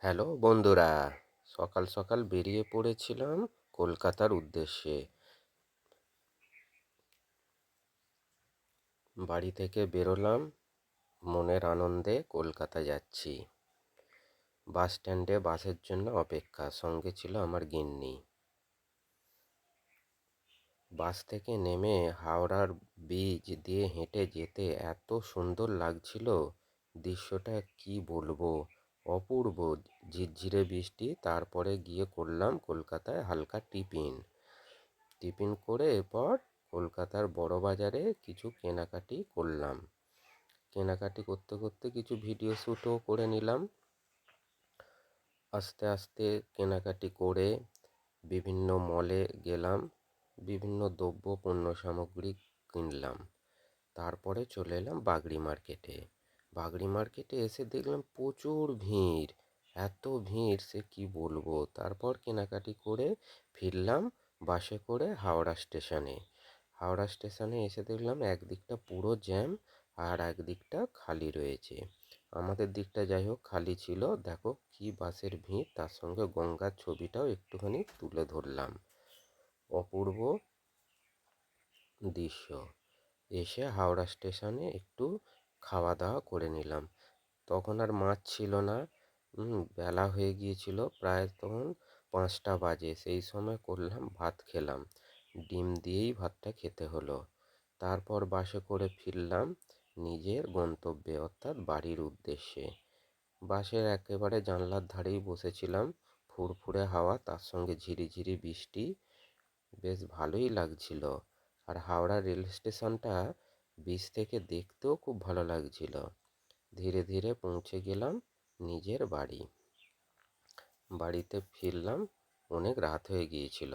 Hello বন্ধুরা, সকাল সকাল বেরিয়ে পড়েছিলাম কলকাতার উদ্দেশ্যে। বাড়ি থেকে বেরোলাম, মনের আনন্দে কলকাতা যাচ্ছি। বাস স্ট্যান্ডে বাসের জন্য অপেক্ষা, সঙ্গে ছিল আমার গিন্নি। বাস থেকে নেমে হাওড়ার ব্রিজ দিয়ে হেঁটে যেতে এত সুন্দর লাগছিল, দৃশ্যটা কি বলবো, অপূর্ব। ঝিরঝিরে বৃষ্টি, তারপরে গিয়ে করলাম কলকাতায় হালকা টিফিন। টিফিন করে এরপর কলকাতার বড় বাজারে কিছু কেনাকাটি করলাম। কেনাকাটি করতে করতে কিছু ভিডিও শ্যুটও করে নিলাম। আস্তে আস্তে কেনাকাটি করে বিভিন্ন মলে গেলাম, বিভিন্ন দ্রব্য পণ্য সামগ্রী কিনলাম। তারপরে চলে এলাম বাগড়ি মার্কেটে। বাগড়ি মার্কেটে এসে দেখলাম প্রচুর ভিড়, এত ভিড় সে কি বলবো। তারপর কেনাকাটি করে ফিরলাম বাসে করে হাওড়া স্টেশনে। হাওড়া স্টেশনে এসে দেখলাম একদিকটা পুরো জ্যাম, আর একদিকটা খালি রয়েছে। আমাদের দিকটা যাই হোক খালি ছিল। দেখো কি বাসের ভিড়, তার সঙ্গে গঙ্গার ছবিটাও একটুখানি তুলে ধরলাম। অপূর্ব দৃশ্য। এসে হাওড়া স্টেশনে একটু খাওয়া দাওয়া করে নিলাম। তখন আর মাছ ছিল না, বেলা হয়ে গিয়েছিল, প্রায় তখন 5টা বাজে। সেই সময় করলাম ভাত খেলাম, ডিম দিয়েই ভাতটা খেতে হলো। তারপর বাসে করে ফিরলাম নিজের গন্তব্যে, অর্থাৎ বাড়ির উদ্দেশ্যে। বাসের একেবারে জানলার ধারেই বসেছিলাম, ফুরফুরে হাওয়া, তার সঙ্গে ঝিরিঝিরি বৃষ্টি, বেশ ভালোই লাগছিল। আর হাওড়া রেল স্টেশনটা ব্রিজ থেকে দেখতেও খুব ভালো লাগছিল। ধীরে ধীরে পৌঁছে গেলাম নিজের বাড়ি। বাড়িতে ফিরলাম, অনেক রাত হয়ে গিয়েছিল।